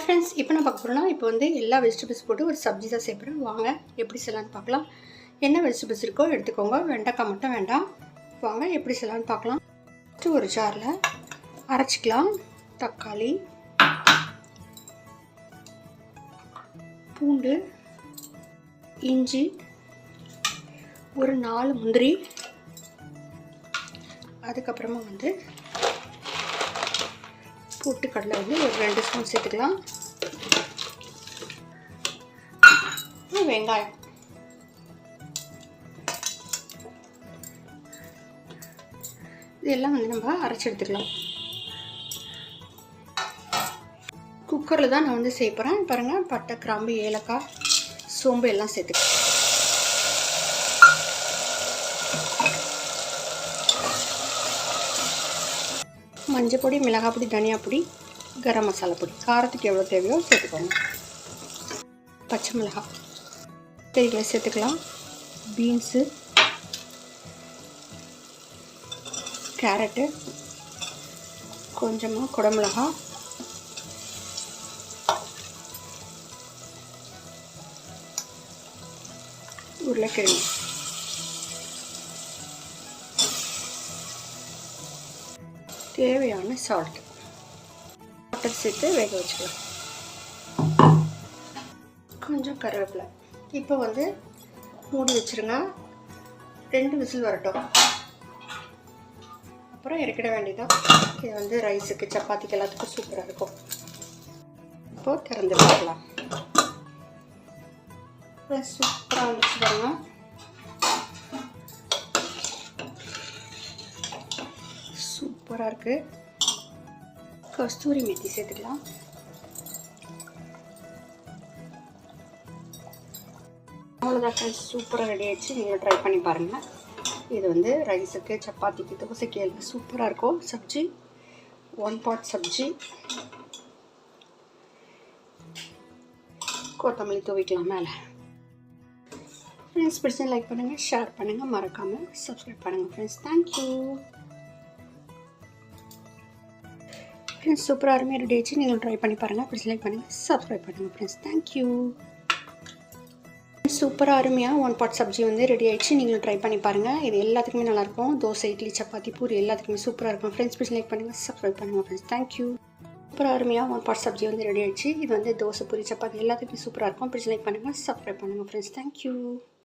Friends, இப்போ நான் பார்க்க போகிறோன்னா, இப்போ வந்து எல்லா வெஜிடபிள்ஸ் போட்டு ஒரு சப்ஜி தான் செய்யப்படுறேன். வாங்க எப்படி செய்யலான்னு பார்க்கலாம். என்ன வெஜிடபிள்ஸ் இருக்கோ எடுத்துக்கோங்க. வெண்டைக்காய் மட்டும் வேண்டாம். வாங்க எப்படி செய்யலான்னு பார்க்கலாம். ஃபஸ்ட்டு ஒரு ஜாரில் அரைச்சிக்கலாம். தக்காளி, பூண்டு, இஞ்சி, ஒரு 4 முந்திரி, அதுக்கப்புறமா வந்து பொட்டுக்கடலை வந்து ஒரு 2 ஸ்பூன் சேர்த்துக்கலாம். வெங்காயம், இதெல்லாம் வந்து நம்ம அரைச்சி எடுத்துக்கலாம். குக்கரில் தான் நான் வந்து செய்ய போகிறேன். பாருங்கள், பட்டை, கிராம்பு, ஏலக்காய், சோம்பு எல்லாம் சேர்த்துக்கலாம். மஞ்சள் பொடி, மிளகாய் பொடி, தனியா பொடி, கரம் மசாலா பொடி, காரத்துக்கு எவ்வளோ தேவையோ சேர்த்துக்கோங்க. பச்சை மிளகாய் கறிகளை சேர்த்துக்கலாம். பீன்ஸு, கேரட்டு, கொஞ்சமாக குடமிளகா, உருளைக்கிழங்கு, தேவையான சால்ட் வாட்டர் சேர்த்து வேக வச்சுக்கலாம். கொஞ்சம் கருவேப்பிலை. இப்போ வந்து மூடி வச்சுருங்க. 2 விசில் வரட்டும். அப்புறம் இறக்கிட வேண்டியதான். இது வந்து ரைஸுக்கு, சப்பாத்திக்கு எல்லாத்துக்கும் சூப்பராக இருக்கும். இப்போது திறந்து பார்க்கலாம். சூப்பராக வந்துச்சு பாருங்க. சூப்பராக இருக்குது. கஸ்தூரி மேத்தி சேர்த்துக்கலாம். அவ்வளோதான் ஃப்ரெண்ட்ஸ், சூப்பராக ரெடி ஆகிடுச்சு. நீங்கள் ட்ரை பண்ணி பாருங்கள். இது வந்து ரைஸுக்கு, சப்பாத்திக்கு, தோசைக்கு எல்லாம் சூப்பராக இருக்கும். சப்ஜி, 1 pot சப்ஜி. கொத்தமல்லி தூவிக்கலாம் மேலே. ஃப்ரெண்ட்ஸ், பிடிச்சி லைக் பண்ணுங்கள், ஷேர் பண்ணுங்கள், மறக்காமல் சப்ஸ்கிரைப் பண்ணுங்கள் ஃப்ரெண்ட்ஸ். Thank you friends. சூப்பராக அருமையாக ரெடி ஆகிடுச்சு. நீங்கள் ட்ரை பண்ணி பாருங்கள். பிடிச்சி லைக் பண்ணுங்கள், சப்ஸ்கிரைப் பண்ணுங்கள் ஃப்ரெண்ட்ஸ். தேங்க்யூ. சூப்பராக அருமையாக 1 pot சப்ஜி வந்து ரெடி ஆகிடுச்சு. நீங்களும் ட்ரை பண்ணி பாருங்கள். இது எல்லாத்துக்குமே நல்லாயிருக்கும். தோசை, இட்லி, சப்பாத்தி, பூரி எல்லாத்துக்குமே சூப்பராக இருக்கும் ஃப்ரெண்ட்ஸ். பிடிச்சி லைக் பண்ணுங்கள், சப்ஸ்கிரைப் பண்ணுங்கள் ஃப்ரெண்ட்ஸ். தேங்க்யூ. சூப்பராக அருமையாக 1 pot சப்ஜி வந்து ரெடி ஆகிடுச்சு. இது வந்து தோசை, பூரி, சப்பாத்தி எல்லாத்துக்குமே சூப்பராக இருக்கும். பிடிச்சி லைக் பண்ணுங்கள், சப்ஸ்கிரைப் பண்ணுங்கள் ஃப்ரெண்ட்ஸ். தேங்க்யூ.